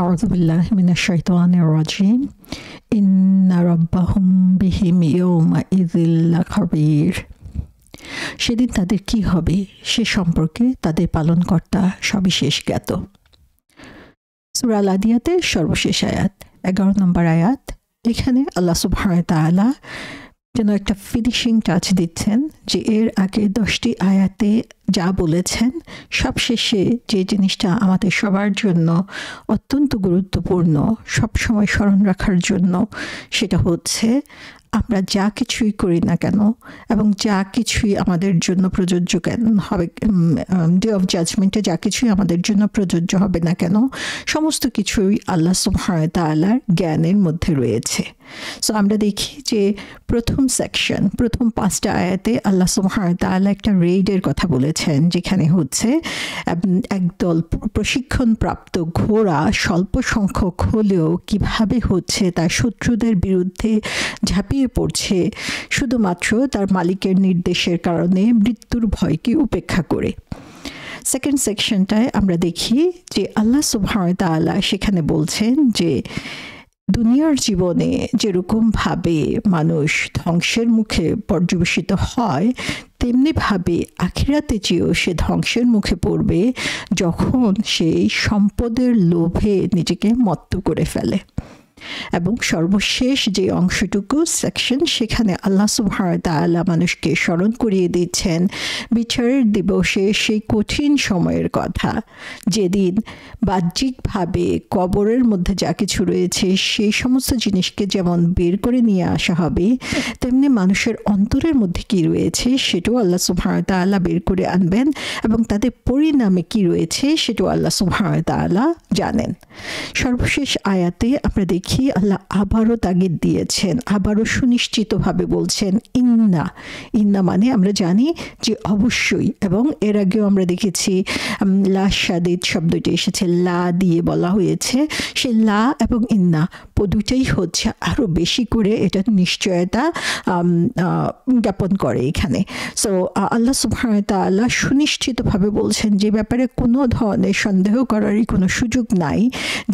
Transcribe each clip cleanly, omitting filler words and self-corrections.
أعوذ بالله من الشيطان الرجيم إن ربهم بهم يومئذ لخبير সেদিন তাদের কি হবে সে সম্পর্কে তাদের পালনকর্তা সবিশেষ জ্ঞাত। সূরা আল আদিয়াতের সর্বশেষ আয়াত 11 নম্বর আয়াত। এখানে আল্লাহ সুবহানাহু ওয়া তাআলা যেন একটা ফিনিশিং টাচ দিচ্ছেন যে এর আগে 10টি আয়াতে যা বলেছেন সবশেষে যে জিনিসটা আমাদের সবার জন্য অত্যন্ত গুরুত্বপূর্ণ, সবসময় স্মরণ রাখার জন্য, সেটা হচ্ছে আমরা যা কিছুই করি না কেন এবং যা কিছুই আমাদের জন্য প্রযোজ্য কেন হবে, ডে অফ জাজমেন্টে যা কিছুই আমাদের জন্য প্রযোজ্য হবে না কেন, সমস্ত কিছুই আল্লাহ সুবহানাহু ওয়া তাআলার জ্ঞানের মধ্যে রয়েছে। সো আমরা দেখি যে প্রথম সেকশন, প্রথম 5টা আয়াতে আল্লাহ সুবহানাহু ওয়া তাআলা একটা রেইডের কথা বলেছেন, যেখানে হচ্ছে একদল প্রশিক্ষণপ্রাপ্ত ঘোড়া স্বল্প সংখ্যক হলেও কিভাবে হচ্ছে তার শত্রুদের বিরুদ্ধে ঝাঁপিয়ে পড়ছে শুধুমাত্র তার মালিকের নির্দেশের কারণে মৃত্যুর ভয়কে উপেক্ষা করে। সেকেন্ড সেকশনটায় আমরা দেখি যে আল্লাহ সুবহানাহু ওয়া তাআলা সেখানে বলছেন যে দুনিয়ার জীবনে যেরকমভাবে মানুষ ধ্বংসের মুখে পর্যবসিত হয়, তেমনিভাবে আখিরাতে চেয়েও সে ধ্বংসের মুখে পড়বে যখন সেই সম্পদের লোভে নিজেকে মত্ত করে ফেলে। এবং সর্বশেষ যে অংশটুকু সেকশন, সেখানে আল্লাহ সুবহানাহু ওয়া তাআলা মানুষকে স্মরণ করিয়ে দিচ্ছেন বিচারের দিবসে সেই কঠিন সময়ের কথা, যেদিন বাহ্যিকভাবে কবরের মধ্যে যা কিছু রয়েছে সেই সমস্ত জিনিসকে যেমন বের করে নিয়ে আসা হবে, তেমনি মানুষের অন্তরের মধ্যে কি রয়েছে সেটাও আল্লাহ সুবহানাহু ওয়া তাআলা বের করে আনবেন এবং তাদের পরিণামে কি রয়েছে সেটাও আল্লাহ সুবহানাহু ওয়া তাআলা জানেন। সর্বশেষ আয়াতে আমরা দেখি আল্লাহ আবারও তাগিদ দিয়েছেন, আবারও সুনিশ্চিতভাবে বলছেন ইন্না। ইন্না মানে আমরা জানি যে অবশ্যই, এবং এর আগেও আমরা দেখেছি লা শাদীদ শব্দটি এসেছে, লা দিয়ে বলা হয়েছে। সে লা এবং ইন্না দুটাই হচ্ছে আরও বেশি করে এটা নিশ্চয়তা জ্ঞাপন করে এখানে। সো আল্লাহ সুবহানাহু ওয়া তাআলা সুনিশ্চিতভাবে বলছেন যে ব্যাপারে কোনো ধরনের সন্দেহ করারই কোনো সুযোগ নাই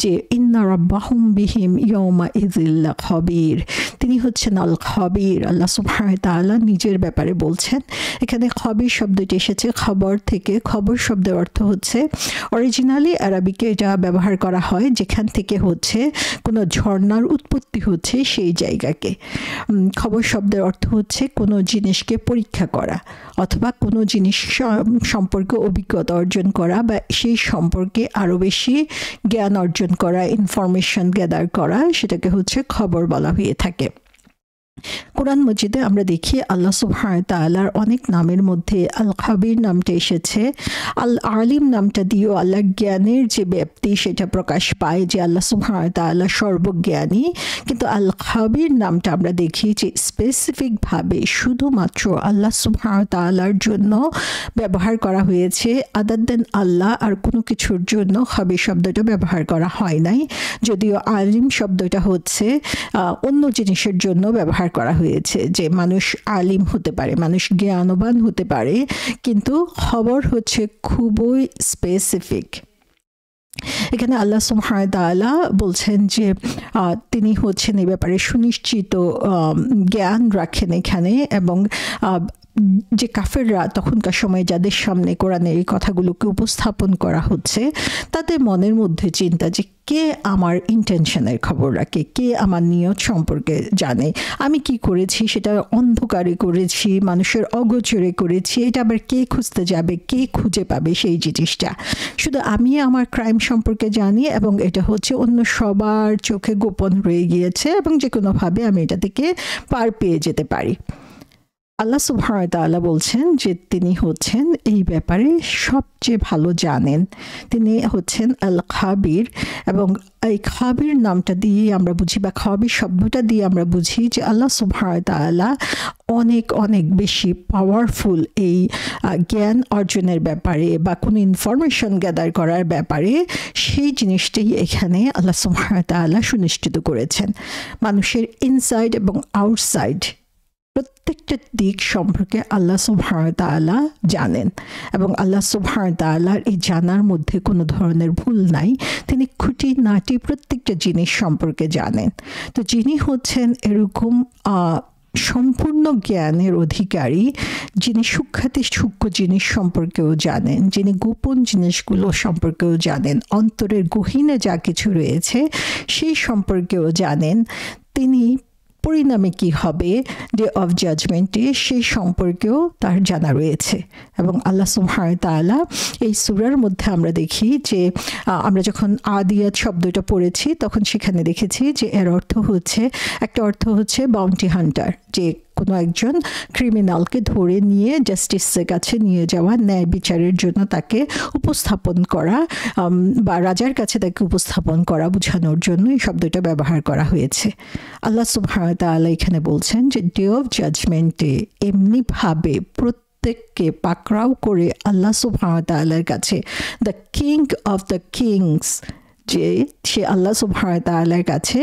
যে ইন্না রাব্বাহুম বিহিম ইয়াউমাইযিল লাখাবীর, তিনি হচ্ছেন আল খাবীর। আল্লাহ সুবহানাহু ওয়া তাআলা নিজের ব্যাপারে বলছেন। এখানে খাবীর শব্দটি এসেছে খবর থেকে। খবর শব্দের অর্থ হচ্ছে, অরিজিনালি আরবিকে এটা ব্যবহার করা হয় যেখান থেকে হচ্ছে কোনো ঝর্ণার উৎপত্তি হচ্ছে সেই জায়গাকে। খবর শব্দের অর্থ হচ্ছে কোনো জিনিসকে পরীক্ষা করা অথবা কোনো জিনিস সম্পর্কে অভিজ্ঞতা অর্জন করা বা সেই সম্পর্কে আরও বেশি জ্ঞান অর্জন করা, ইনফরমেশন গ্যাদার করা, সেটাকে হচ্ছে খবর বলা হয়ে থাকে। কোরআন মজিদে আমরা দেখি আল্লাহ সুবহানাহু ওয়া তাআলার অনেক নামের মধ্যে আল খাবীর নামটা এসেছে। আল আলিম নামটা দিয়েও আল্লাহর জ্ঞানের যে ব্যাপ্তি সেটা প্রকাশ পায়, যে আল্লাহ সুবহানাহু ওয়া তাআলা সর্বজ্ঞানী। কিন্তু আল খাবীর নামটা আমরা দেখি যে স্পেসিফিকভাবে শুধুমাত্র আল্লাহ সুবহানাহু ওয়া তাআলার জন্য ব্যবহার করা হয়েছে, আদার দেন আল্লাহ আর কোনো কিছুর জন্য খাবীর শব্দটা ব্যবহার করা হয় নাই। যদিও আলিম শব্দটা হচ্ছে অন্য জিনিসের জন্য ব্যবহার করা হয়েছে, যে মানুষ আলিম হতে পারে, মানুষ জ্ঞানবান হতে পারে, কিন্তু খবর হচ্ছে খুবই স্পেসিফিক। এখানে আল্লাহ সুবহানাহু ওয়া তাআলা বলছেন যে তিনি হচ্ছেন এই ব্যাপারে সুনিশ্চিত জ্ঞান রাখেন এখানে, এবং যে কাফেররা তখনকার সময় যাদের সামনে কোরআনের এই কথাগুলোকে উপস্থাপন করা হচ্ছে, তাদের মনের মধ্যে চিন্তা যে কে আমার ইন্টেনশনের খবর রাখে, কে আমার নিয়ত সম্পর্কে জানে, আমি কি করেছি সেটা অন্ধকারে করেছি, মানুষের অগোচরে করেছি, এটা আবার কে খুঁজতে যাবে, কে খুঁজে পাবে সেই জিনিসটা। শুধু আমি আমার ক্রাইম সম্পর্কে জানি এবং এটা হচ্ছে অন্য সবার চোখে গোপন রয়ে গিয়েছে এবং যে কোনোভাবে আমি এটা থেকে পার পেয়ে যেতে পারি। আল্লাহ সুবহানাহু ওয়া তাআলা বলছেন যে তিনি হচ্ছেন এই ব্যাপারে সবচেয়ে ভালো জানেন, তিনি হচ্ছেন আল খাবীর। এবং এই খাবীর নামটা দিয়ে আমরা বুঝি, বা খাবীর শব্দটা দিয়ে আমরা বুঝি যে আল্লাহ সুবহানাহু ওয়া তাআলা অনেক অনেক বেশি পাওয়ারফুল এই জ্ঞান অর্জনের ব্যাপারে বা কোনো ইনফরমেশন গ্যাদার করার ব্যাপারে। সেই জিনিসটাই এখানে আল্লাহ সুবহানাহু ওয়া তাআলা সুনিশ্চিত করেছেন। মানুষের ইনসাইড এবং আউটসাইড প্রত্যেকটা দিক সম্পর্কে আল্লাহ সুবহানাহু ওয়া তাআলা জানেন এবং আল্লাহ সুবহানাহু ওয়া তাআলার এই জানার মধ্যে কোনো ধরনের ভুল নাই। তিনি খুঁটিনাটি প্রত্যেকটা জিনিস সম্পর্কে জানেন। তো যিনি হচ্ছেন এরকম সম্পূর্ণ জ্ঞানের অধিকারী, যিনি সূক্ষ্মাতি সূক্ষ্ম জিনিস সম্পর্কেও জানেন, যিনি গোপন জিনিসগুলো সম্পর্কেও জানেন, অন্তরের গহীনে যা কিছু রয়েছে সেই সম্পর্কেও জানেন, তিনি পরিণামে কি হবে ডে অফ জাজমেন্টে সেই সম্পর্কেও তার জানা রয়েছে। এবং আল্লাহ সুবহানাহু ওয়া তাআলা এই সূরার মধ্যে আমরা দেখি যে আমরা যখন আদিয়াত শব্দটা পড়েছি তখন সেখানে দেখেছি যে এর অর্থ হচ্ছে, একটা অর্থ হচ্ছে বাউন্টি হান্টার, যে কোনো একজন ক্রিমিনালকে ধরে নিয়ে জাস্টিসের কাছে নিয়ে যাওয়া, ন্যায় বিচারের জন্য তাকে উপস্থাপন করা বা রাজার কাছে তাকে উপস্থাপন করা বোঝানোর জন্য এই শব্দটা ব্যবহার করা হয়েছে। আল্লাহ সুবহানাহু ওয়া তাআলা এখানে বলছেন যে ডে অফ জাজমেন্টে এমনিভাবে প্রত্যেককে পাকড়াও করে আল্লাহ সুবহানাহু ওয়া তাআলার কাছে, the king of the kings, যে সে আল্লাহ সুবহানাহু ওয়া তাআলার কাছে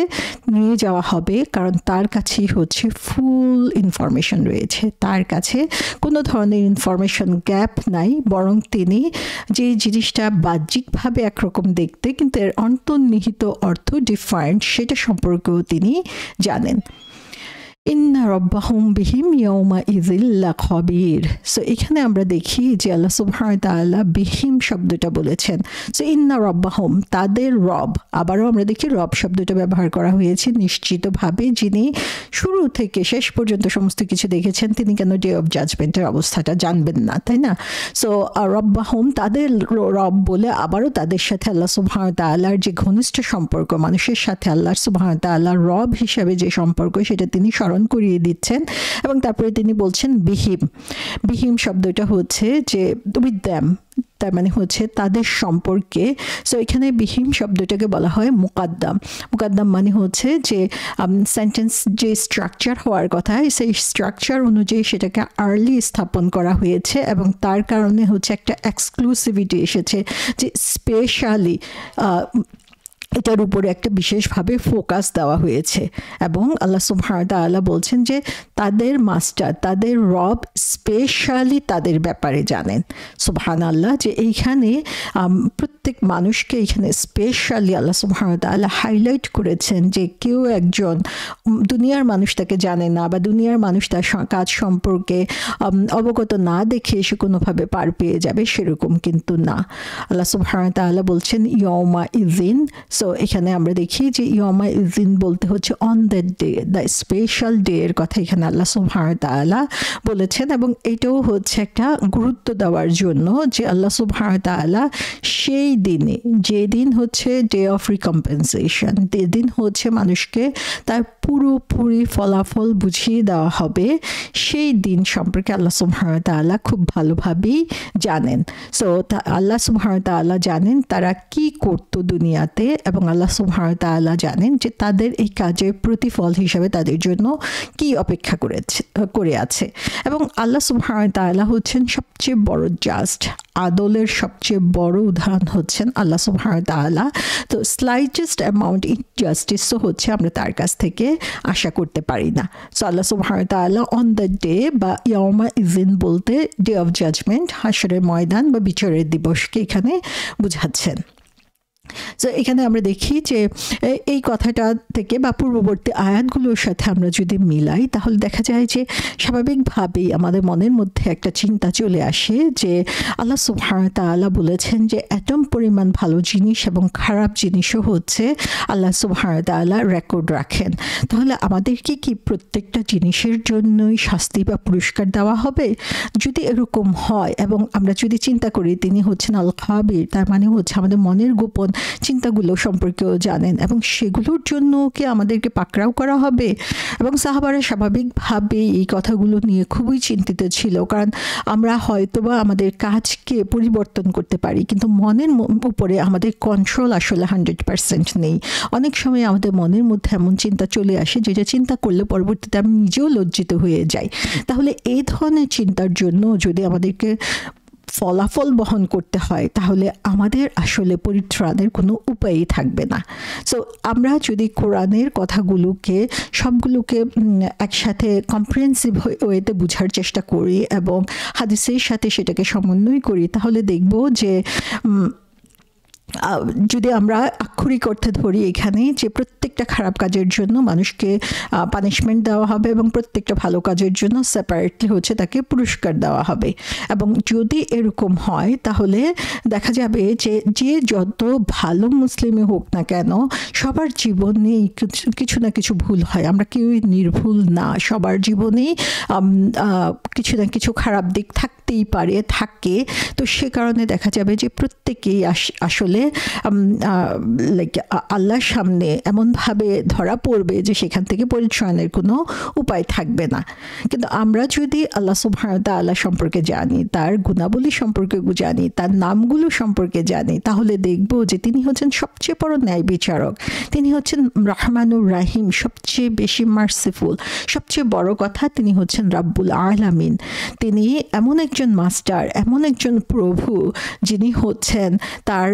নিয়ে যাওয়া হবে, কারণ তার কাছেই হচ্ছে ফুল ইনফরমেশন রয়েছে, তার কাছে কোনো ধরনের ইনফরমেশন গ্যাপ নাই, বরং তিনি যে জিনিসটা বাহ্যিকভাবে একরকম দেখতে কিন্তু এর অন্তর্নিহিত অর্থ ডিফারেন্ট, সেটা সম্পর্কেও তিনি জানেন। ইন্না রব্বাহুম বিহিম ইয়াউমা ইযিল লাখাবীর। সো এখানে আমরা দেখি যে আল্লাহ সুবহানাহু ওয়া তাআলা বিহিম শব্দটা বলেছেন। সো ইন্না রব্বাহুম, তাদের রব, আবারও আমরা দেখি রব শব্দটা ব্যবহার করা হয়েছে নিশ্চিতভাবে, যিনি শুরু থেকে শেষ পর্যন্ত সমস্ত কিছু দেখেছেন, তিনি কেন ডে অফ জাজমেন্টের অবস্থাটা জানবেন না, তাই না? সো রব্বাহুম, তাদের রব বলে আবারও তাদের সাথে আল্লাহ সুবহানাহু ওয়া তাআলার যে ঘনিষ্ঠ সম্পর্ক, মানুষের সাথে আল্লাহ সুবহানাহু ওয়া তাআলার রব হিসাবে যে সম্পর্ক, সেটা তিনি করিয়ে দিচ্ছেন। এবং তারপরে তিনি বলছেন বিহিম, বিহিম শব্দটা হচ্ছে যে উইথ দ্যাম, তার মানে হচ্ছে তাদের সম্পর্কে। সো এখানে বিহিম শব্দটাকে বলা হয় মুকাদ্দাম। মুকাদ্দাম মানে হচ্ছে যে সেন্টেন্স যে স্ট্রাকচার হওয়ার কথা, সেই স্ট্রাকচার অনুযায়ী সেটাকে আর্লি স্থাপন করা হয়েছে এবং তার কারণে হচ্ছে একটা এক্সক্লুসিভিটি এসেছে, যে স্পেশালি এটার উপরে একটা বিশেষভাবে ফোকাস দেওয়া হয়েছে। এবং আল্লাহ সুবহানাহু ওয়া তাআলা বলছেন যে তাদের মাস্টার, তাদের রব স্পেশালি তাদের ব্যাপারে জানেন। সুবহানাল্লাহ, যে এইখানে প্রত্যেক মানুষকে এখানে স্পেশালি আল্লাহ সুবহানাহু ওয়া তাআলা হাইলাইট করেছেন, যে কেউ একজন দুনিয়ার মানুষ তাকে জানে না বা দুনিয়ার মানুষ তার কাজ সম্পর্কে অবগত না দেখে সে কোনোভাবে পার পেয়ে যাবে, সেরকম কিন্তু না। আল্লাহ সুবহানাহু ওয়া তাআলা বলছেন ইয়াউমা ইযিন। সো এখানে আমরা দেখি যে ইয়াউমা ইযিন বলতে হচ্ছে on that day, the special day এর কথা এখানে আল্লাহ সুবহানাহু ওয়া তাআলা বলেছেন। এবং এটাও হচ্ছে একটা গুরুত্ব দেওয়ার জন্য যে আল্লাহ সুবহানাহু ওয়া তাআলা সেই দিনে, যেদিন হচ্ছে ডে অফ রিকম্পেনসেশন, যেদিন হচ্ছে মানুষকে তার পুরোপুরি ফলাফল বুঝিয়ে দেওয়া হবে, সেই দিন সম্পর্কে আল্লাহ সুবহানাহু ওয়া তাআলা খুব ভালোভাবেই জানেন। সো আল্লাহ সুবহানাহু ওয়া তাআলা জানেন তারা কি করতো দুনিয়াতে, এবং আল্লাহ সুবহানাহু ওয়া তাআলা জানেন যে তাদের এই কাজের প্রতিফল হিসাবে তাদের জন্য কি অপেক্ষা করে আছে। এবং আল্লাহ সুবহানাহু ওয়া তাআলা হচ্ছেন সবচেয়ে বড় জাস্ট, আদলের সবচেয়ে বড় উদাহরণ হচ্ছেন আল্লাহ সুবহানাহু ওয়া তাআলা। তো স্লাইটেস্ট অ্যামাউন্ট ইনজাস্টিসও হচ্ছে আমরা তার কাছ থেকে আশা করতে পারি না। সো আল্লাহ সুবহানাহু ওয়া তাআলা অন দ্য ডে বা ইয়াউমা ইযিন বলতে ডে অফ জাজমেন্ট, হাশরের ময়দান বা বিচারের দিবসকে এখানে বোঝাচ্ছেন। সো এখানে আমরা দেখি যে এই কথাটা থেকে বা পূর্ববর্তী আয়াতগুলোর সাথে আমরা যদি মিলাই, তাহলে দেখা যায় যে স্বাভাবিকভাবেই আমাদের মনের মধ্যে একটা চিন্তা চলে আসে যে আল্লাহ সুবহানাহু ওয়া তাআলা বলেছেন যে অ্যাটম পরিমাণ ভালো জিনিস এবং খারাপ জিনিসও হচ্ছে আল্লাহ সুবহানাহু ওয়া তাআলা রেকর্ড রাখেন। তাহলে আমাদেরকে কি প্রত্যেকটা জিনিসের জন্যই শাস্তি বা পুরস্কার দেওয়া হবে? যদি এরকম হয় এবং আমরা যদি চিন্তা করি তিনি হচ্ছেন আল খাবির, তার মানে হচ্ছে আমাদের মনের গোপন চিন্তাগুলো সম্পর্কেও জানেন, এবং সেগুলোর জন্য কি আমাদেরকে পাকড়াও করা হবে? এবং সাহাবারা স্বাভাবিকভাবে এই কথাগুলো নিয়ে খুবই চিন্তিত ছিল, কারণ আমরা হয়তোবা আমাদের কাজকে পরিবর্তন করতে পারি, কিন্তু মনের উপরে আমাদের কন্ট্রোল আসলে 100% নেই। অনেক সময় আমাদের মনের মধ্যে এমন চিন্তা চলে আসে যেটা চিন্তা করলে পরবর্তীতে আমি নিজেও লজ্জিত হয়ে যাই। তাহলে এই ধরনের চিন্তার জন্য যদি আমাদেরকে ফলাফল বহন করতে হয় তাহলে আমাদের আসলে পরিত্রাণের কোনো উপায়ই থাকবে না। সো আমরা যদি কোরআনের কথাগুলোকে সবগুলোকে একসাথে কম্প্রিহেন্সিভ ওয়েতে বোঝার চেষ্টা করি এবং হাদিসের সাথে সেটাকে সমন্বয় করি তাহলে দেখব যে যদি আমরা আক্ষরিক অর্থে ধরি এখানে যে প্রত্যেকটা খারাপ কাজের জন্য মানুষকে পানিশমেন্ট দেওয়া হবে এবং প্রত্যেকটা ভালো কাজের জন্য সেপারেটলি হচ্ছে তাকে পুরস্কার দেওয়া হবে। এবং যদি এরকম হয় তাহলে দেখা যাবে যে যে যত ভালো মুসলিমই হোক না কেন সবার জীবনেই কিছু না কিছু ভুল হয়, আমরা কেউই নির্ভুল না, সবার জীবনেই কিছু না কিছু খারাপ দিক থাকতেই পারে, থাকে। তো সে কারণে দেখা যাবে যে প্রত্যেকেই আসলে লাইক আল্লাহর সামনে এমনভাবে ধরা পড়বে যে সেখান থেকে পরিত্রাণের কোনো উপায় থাকবে না। কিন্তু আমরা যদি আল্লাহ সুবহানাহু ওয়া তাআলা সম্পর্কে জানি, তার গুণাবলী সম্পর্কে জানি, তার নামগুলো সম্পর্কে জানি, তাহলে দেখব যে তিনি হচ্ছেন সবচেয়ে বড় ন্যায় বিচারক, তিনি হচ্ছেন রহমানুর রাহিম, সবচেয়ে বেশি মার্সিফুল, সবচেয়ে বড় কথা তিনি হচ্ছেন রাব্বুল আলামিন। তিনি এমন একজন মাস্টার, এমন একজন প্রভু যিনি হচ্ছেন তার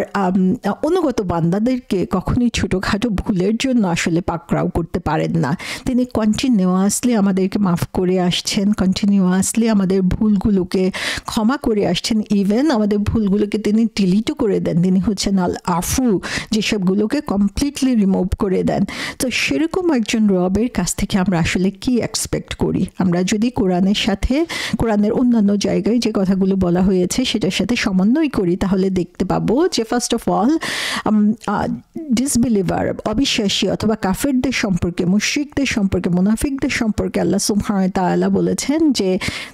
অনুগত বান্দাদেরকে কখনোই ছোটোখাটো ভুলের জন্য আসলে পাকড়াও করতে পারেন না। তিনি কন্টিনিউয়াসলি আমাদেরকে মাফ করে আসছেন, কন্টিনিউয়াসলি আমাদের ভুলগুলোকে ক্ষমা করে আসছেন, ইভেন আমাদের ভুলগুলোকে তিনি ডিলিটও করে দেন। তিনি হচ্ছেন আল আফু, যেসবগুলোকে কমপ্লিটলি রিমুভ করে দেন। তো সেরকম একজন রবের কাছ থেকে আমরা আসলে কি এক্সপেক্ট করি? আমরা যদি কোরআনের সাথে, কোরআনের অন্যান্য জায়গায় যে কথাগুলো বলা হয়েছে সেটার সাথে সমন্বয় করি তাহলে দেখতে পাবো যে ফার্স্ট অফ অল ডিসবিলিভার, অবিশ্বাসী অথবা কাফেরদের সম্পর্কে, মুশরিকদের সম্পর্কে, মুনাফিকদের সম্পর্কে আল্লাহ সুবহানাহু ওয়া তাআলা বলেছেন যে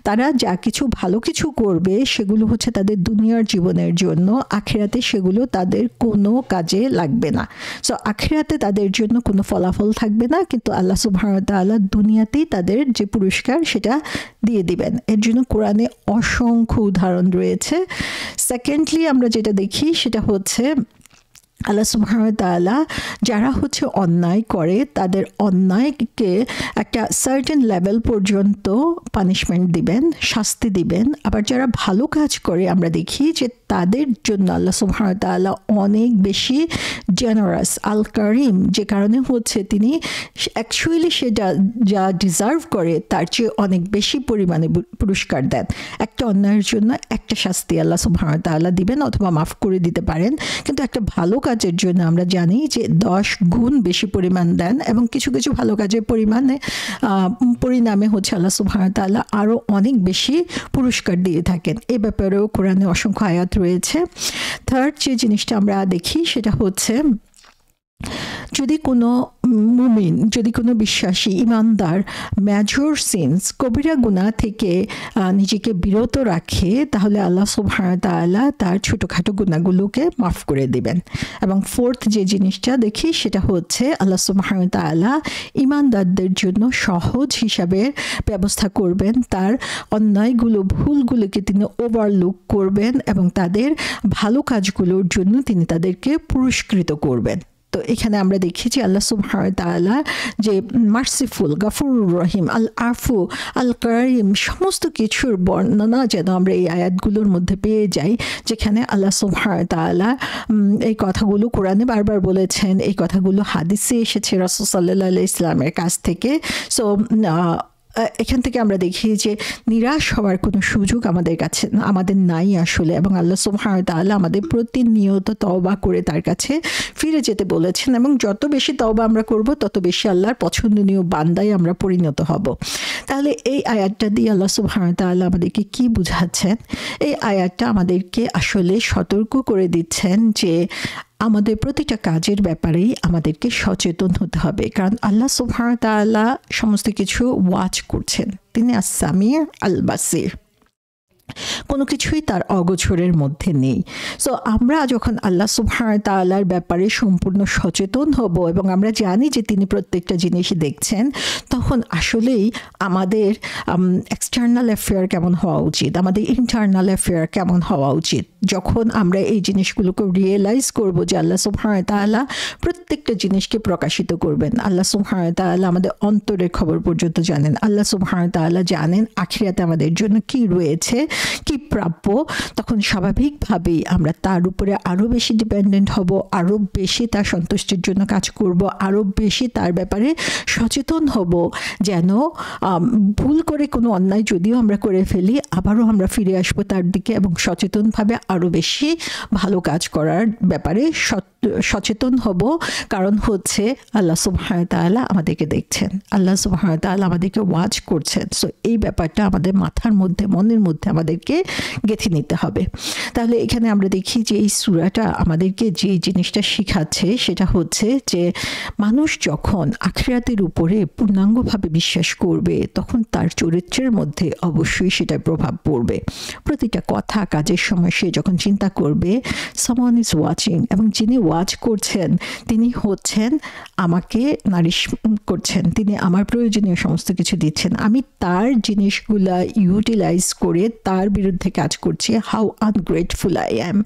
তারা যা কিছু ভালো কিছু করবে সেগুলো হচ্ছে তাদের দুনিয়ার জীবনের জন্য, আখিরাতে সেগুলো তাদের কোনো কাজে লাগবে না। সো আখিরাতে তাদের জন্য কোনো ফলাফল থাকবে না, কিন্তু আল্লাহ সুবহানাহু ওয়া তাআলা দুনিয়াতেই তাদের যে পুরস্কার সেটা দিয়ে দিবেন। এর জন্য কোরআনে অসংখ্য উদাহরণ রয়েছে। সেকেন্ডলি আমরা যেটা দেখি সেটা হচ্ছে আল্লাহ সুবহানাহু ওয়া তাআলা যারা হচ্ছে অন্যায় করে তাদের অন্যায়কে একটা সার্টেন লেভেল পর্যন্ত পানিশমেন্ট দিবেন, শাস্তি দিবেন। আবার যারা ভালো কাজ করে আমরা দেখি যে তাদের জন্য আল্লাহ সুবহানাহু ওয়া তাআলা অনেক বেশি জেনারাস, আল কারিম, যে কারণে হচ্ছে তিনি অ্যাকচুয়ালি সে যা ডিজার্ভ করে তার চেয়ে অনেক বেশি পরিমাণে পুরস্কার দেন। একটা অন্যায়ের জন্য একটা শাস্তি আল্লাহ সুবহানাহু ওয়া তাআলা দিবেন অথবা মাফ করে দিতে পারেন, কিন্তু একটা ভালো কাজের জন্য আমরা জানি যে 10 গুণ বেশি পরিমাণ দেন এবং কিছু কিছু ভালো কাজের পরিণামে হচ্ছে আল্লাহ সুবহানাহু ওয়া তাআলা আরও অনেক বেশি পুরস্কার দিয়ে থাকেন। এ ব্যাপারেও কোরআনে অসংখ্য আয়াত রয়েছে। থার্ড যে জিনিসটা আমরা দেখি সেটা হচ্ছে যদি কোনো মুমিন, যদি কোনো বিশ্বাসী ইমানদার মেজর সিনস, কবিরা গুনাহ থেকে নিজেকে বিরত রাখে তাহলে আল্লাহ সুবহানাহু ওয়া তাআলা তার ছোটোখাটো গুনাহগুলোকে মাফ করে দিবেন। এবং ফোর্থ যে জিনিসটা দেখি সেটা হচ্ছে আল্লাহ সুবহানাহু ওয়া তাআলা ইমানদারদের জন্য সহজ হিসাবে ব্যবস্থা করবেন, তার অন্যায়গুলো, ভুলগুলোকে তিনি ওভারলুক করবেন এবং তাদের ভালো কাজগুলোর জন্য তিনি তাদেরকে পুরস্কৃত করবেন। তো এখানে আমরা দেখি যে আল্লাহ সুবহানাহু ওয়া তাআলা যে মার্সিফুল, গফুরুর রহিম, আল আফু, আল কারিম, সমস্ত কিছুর বর্ণনা যেন আমরা এই আয়াতগুলোর মধ্যে পেয়ে যাই, যেখানে আল্লাহ সুবহানাহু ওয়া তাআলা এই কথাগুলো কোরআনে বারবার বলেছেন, এই কথাগুলো হাদিসে এসেছে রাসূল সাল্লাল্লাহু আলাইহি ওয়াসাল্লামের কাছ থেকে। সো এখান থেকে আমরা দেখি যে নিরাশ হওয়ার কোনো সুযোগ আমাদের নাই আসলে, এবং আল্লাহ সুবহানাহু ওয়া তাআলা আমাদের প্রতিনিয়ত তওবা করে তার কাছে ফিরে যেতে বলেছেন, এবং যত বেশি তওবা আমরা করব তত বেশি আল্লাহর পছন্দনীয় বান্দায় আমরা পরিণত হব। তাহলে এই আয়াতটা দিয়ে আল্লাহ সুবহানাহু ওয়া তাআলা আমাদেরকে কি বুঝাচ্ছেন? এই আয়াতটা আমাদেরকে আসলে সতর্ক করে দিচ্ছেন যে আমাদের প্রতিটা কাজের ব্যাপারেই আমাদেরকে সচেতন হতে হবে, কারণ আল্লাহ সুবহানাহু ওয়া তাআলা সমস্ত কিছু ওয়াচ করছেন। তিনি আস-সামির আল বাসির, কোনো কিছুই তার অগোচরের মধ্যে নেই। সো আমরা যখন আল্লাহ সুবহানাহু ওয়া তাআলার ব্যাপারে সম্পূর্ণ সচেতন হব এবং আমরা জানি যে তিনি প্রত্যেকটা জিনিস দেখছেন, তখন আসলেই আমাদের এক্সটার্নাল অ্যাফেয়ার কেমন হওয়া উচিত, আমাদের ইন্টারনাল অ্যাফেয়ার কেমন হওয়া উচিত, যখন আমরা এই জিনিসগুলোকে রিয়েলাইজ করব যে আল্লাহ সুবহানাহু ওয়া তাআলা প্রত্যেকটা জিনিসকে প্রকাশিত করবেন। আল্লাহ সুবহানাহু ওয়া তাআলা আমাদের অন্তরের খবর পর্যন্ত জানেন। আল্লাহ সুবহানাহু ওয়া তাআলা জানেন আখিরাতে আমাদের জন্য কি রয়েছে, কি প্রাপ্য, তখন স্বাভাবিকভাবেই আমরা তার উপরে আরও বেশি ডিপেন্ডেন্ট হব, আরও বেশি তার সন্তুষ্টির জন্য কাজ করব, আরও বেশি তার ব্যাপারে সচেতন হব, যেন ভুল করে কোনো অন্যায় যদিও আমরা করে ফেলি আবারও আমরা ফিরে আসবো তার দিকে এবং সচেতনভাবে আরও বেশি ভালো কাজ করার ব্যাপারে সচেতন হব। কারণ হচ্ছে আল্লাহ সুবহানাহু ওয়া তাআলা আমাদেরকে দেখছেন, আল্লাহ সুবহানাহু ওয়া তাআলা আমাদেরকে ওয়াচ করছেন। সো এই ব্যাপারটা আমাদের মাথার মধ্যে, মনের মধ্যে আমাদেরকে গেঁথে নিতে হবে। তাহলে এখানে আমরা দেখি যে এই সূরাটা আমাদেরকে যে জিনিসটা শেখাচ্ছে সেটা হচ্ছে যে মানুষ যখন আখিরাতের উপরে পূর্ণাঙ্গভাবে বিশ্বাস করবে তখন তার চরিত্রের মধ্যে অবশ্যই সেটার প্রভাব পড়বে। প্রতিটা কথা কাজের সময় সে যখন চিন্তা করবে সামওয়ান ইজ ওয়াচিং, এবং যিনি ওয়াচ করছেন তিনি হচ্ছেন আমাকে নারিশ করছেন, তিনি আমার প্রয়োজনীয় সমস্ত কিছু দিচ্ছেন, আমি তার জিনিসগুলা ইউটিলাইজ করে তার বিরুদ্ধে কাজ করছি। How ungrateful I am.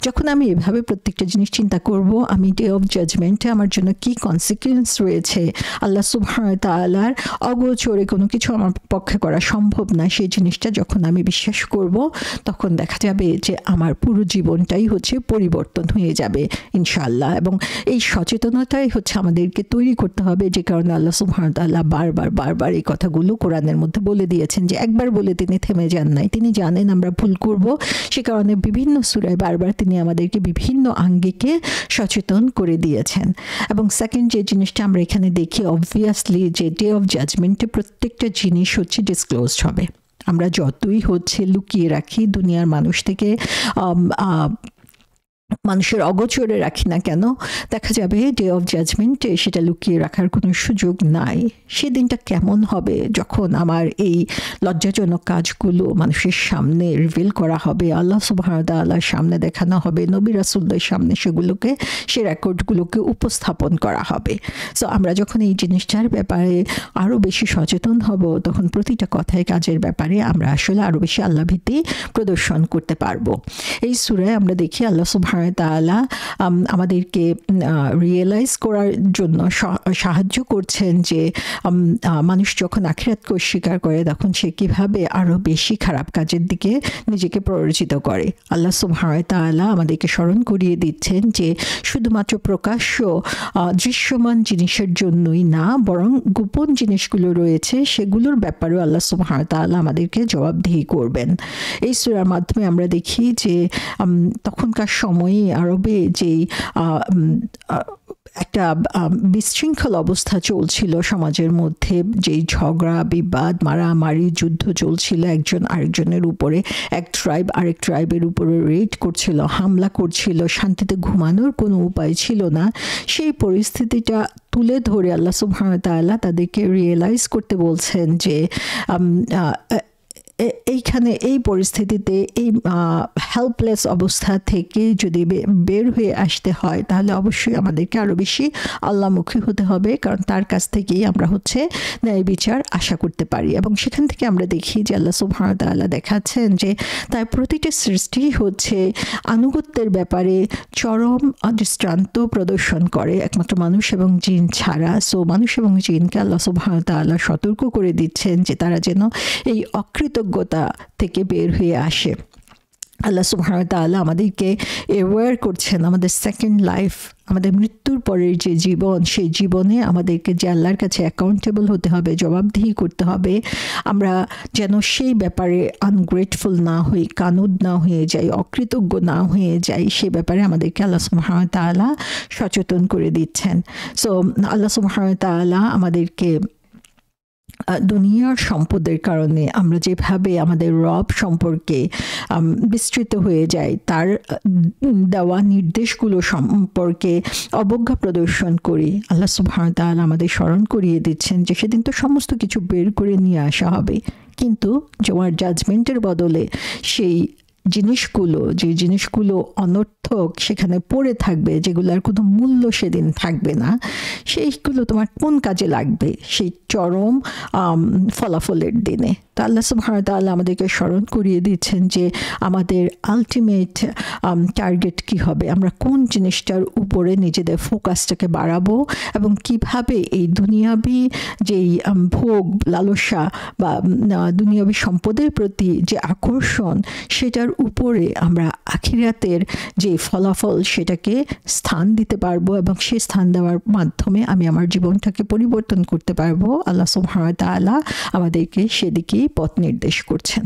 যখন আমি এভাবে প্রত্যেকটা জিনিস চিন্তা করব, আমি ডে অফ জাজমেন্টে আমার জন্য কি কনসিকুয়েন্স রয়েছে, আল্লাহ সুবহানাহু ওয়া তাআলার অগোচরে কোনো কিছু আমার পক্ষে করা সম্ভব না, সেই জিনিসটা যখন আমি বিশ্বাস করব তখন দেখা যাবে যে আমার পুরো জীবনটাই হচ্ছে পরিবর্তন হয়ে যাবে ইনশাআল্লাহ। এবং এই সচেতনতাই হচ্ছে আমাদেরকে তৈরি করতে হবে, যে কারণে আল্লাহ সুবহানাহু ওয়া তাআলা বারবার এই কথাগুলো কোরআনের মধ্যে বলে দিয়েছেন, যে একবার বলে তিনি থেমে যান নাই, তিনি জানেন আমরা ভুল করব, সে কারণে বিভিন্ন সূরায় বারবার তিনি আমাদেরকে বিভিন্ন আঙ্গিকে সচেতন করে দিয়েছেন। এবং সেকেন্ড যে জিনিসটা আমরা এখানে দেখি, অবভিয়াসলি যে ডে অফ জাজমেন্টে প্রত্যেকটা জিনিস হচ্ছে ডিসক্লোজড হবে। আমরা যতই হচ্ছে লুকিয়ে রাখি দুনিয়ার মানুষ থেকে, মানুষের অগোচরে রাখি না কেন, দেখা যাবে ডে অফ জাজমেন্টে সেটা লুকিয়ে রাখার কোনো সুযোগ নাই। সেদিনটা কেমন হবে যখন আমার এই লজ্জাজনক কাজগুলো মানুষের সামনে রিভিল করা হবে, আল্লাহ সুবহানাহু ওয়া তাআলার সামনে দেখানো হবে, নবী রাসূলদের সামনে সেগুলোকে, সে রেকর্ডগুলোকে উপস্থাপন করা হবে। সো আমরা যখন এই জিনিসটার ব্যাপারে আরও বেশি সচেতন হব তখন প্রতিটা কথায় কাজের ব্যাপারে আমরা আসলে আরও বেশি আল্লাহভীতি প্রদর্শন করতে পারবো। এই সূরায় আমরা দেখি আল্লাহ সুবহানাহু ওয়া তাআলা আমাদেরকে রিয়েলাইজ করার জন্য সাহায্য করছেন যে মানুষ যখন আখিরাতকে অস্বীকার করে তখন সে কীভাবে আরও বেশি খারাপ কাজের দিকে নিজেকে প্ররোচিত করে। আল্লাহ সুবহানাহু ওয়া তাআলা আমাদেরকে স্মরণ করিয়ে দিচ্ছেন যে শুধুমাত্র প্রকাশ্য দৃশ্যমান জিনিসের জন্যই না, বরং গোপন জিনিসগুলো রয়েছে সেগুলোর ব্যাপারেও আল্লাহ সুবহানাহু ওয়া তাআলা আমাদেরকে জবাবদিহি করবেন। এই সূরার মাধ্যমে আমরা দেখি যে তখনকার সময়ে আরবে যেই একটা বিশৃঙ্খল অবস্থা চলছিল সমাজের মধ্যে, যেই ঝগড়া বিবাদ মারামারি যুদ্ধ চলছিল একজন আরেকজনের উপরে, এক ট্রাইব আরেক ট্রাইবের উপরে রেড করছিল, হামলা করছিল, শান্তিতে ঘুমানোর কোনো উপায় ছিল না। সেই পরিস্থিতিটা তুলে ধরে আল্লাহ সুবহানাহু ওয়া তাআলা তাদেরকে রিয়েলাইজ করতে বলছেন যে এইখানে এই পরিস্থিতিতে এই হেল্পলেস অবস্থা থেকে যদি বের হয়ে আসতে হয় তাহলে অবশ্যই আমাদেরকে আরও বেশি আল্লাহমুখী হতে হবে, কারণ তার কাছ থেকেই আমরা হচ্ছে ন্যায় বিচার আশা করতে পারি। এবং সেখান থেকে আমরা দেখি যে আল্লাহ সুবহানাহু ওয়া তাআলা দেখাচ্ছেন যে তার প্রতিটা সৃষ্টি হচ্ছে আনুগত্যের ব্যাপারে চরম দৃষ্টান্ত প্রদর্শন করে, একমাত্র মানুষ এবং জিন ছাড়া। সো মানুষ এবং জিনকে আল্লাহ সুবহানাহু ওয়া তাআলা সতর্ক করে দিচ্ছেন যে তারা যেন এই অকৃতজ্ঞতা থেকে বের হয়ে আসে। আল্লাহ সুবহানাহু ওয়া তাআলা আমাদেরকে অ্যাওয়্যার করছেন আমাদের সেকেন্ড লাইফ, আমাদের মৃত্যুর পরের যে জীবন, সেই জীবনে আমাদেরকে যে আল্লাহর কাছে অ্যাকাউন্টেবল হতে হবে, জবাবদিহি করতে হবে, আমরা যেন সেই ব্যাপারে আনগ্রেটফুল না হই, কানুদ না হয়ে যাই, অকৃতজ্ঞ না হয়ে যাই, সে ব্যাপারে আমাদেরকে আল্লাহ সুবহানাহু ওয়া তাআলা সচেতন করে দিচ্ছেন। সো আল্লাহ সুবহানাহু ওয়া তাআলা আমাদেরকে দুনিয়ার সম্পদের কারণে আমরা যেভাবে আমাদের রব সম্পর্কে বিস্তৃত হয়ে যায়, তার দেওয়া নির্দেশগুলো সম্পর্কে অবজ্ঞা প্রদর্শন করি, আল্লাহ সুবহানাহু ওয়া তাআলা আমাদের স্মরণ করিয়ে দিচ্ছেন যে সেদিন তো সমস্ত কিছু বের করে নিয়ে আসা হবে, কিন্তু জমার জাজমেন্টের বদলে সেই জিনিসগুলো, যে জিনিসগুলো অনর্থক সেখানে পড়ে থাকবে, যেগুলোর কোনো মূল্য সেদিন থাকবে না, সেইগুলো তোমার কোন কাজে লাগবে সেই চরম ফলাফলের দিনে। তা আল্লাহ সুবহানাহু ওয়া তাআলা আমাদেরকে স্মরণ করিয়ে দিচ্ছেন যে আমাদের আলটিমেট টার্গেট কি হবে, আমরা কোন জিনিসটার উপরে নিজেদের ফোকাসটাকে বাড়াবো এবং কিভাবে এই দুনিয়াবি যেই ভোগ লালসা বা দুনিয়াবি সম্পদের প্রতি যে আকর্ষণ, সেটার উপরে আমরা আখিরাতের যে ফলাফল সেটাকে স্থান দিতে পারবো এবং সেই স্থান দেওয়ার মাধ্যমে আমি আমার জীবনটাকে পরিবর্তন করতে পারবো। আল্লাহ সুবহানাহু ওয়া তাআলা আমাদেরকে সেদিকেই পথ নির্দেশ করছেন।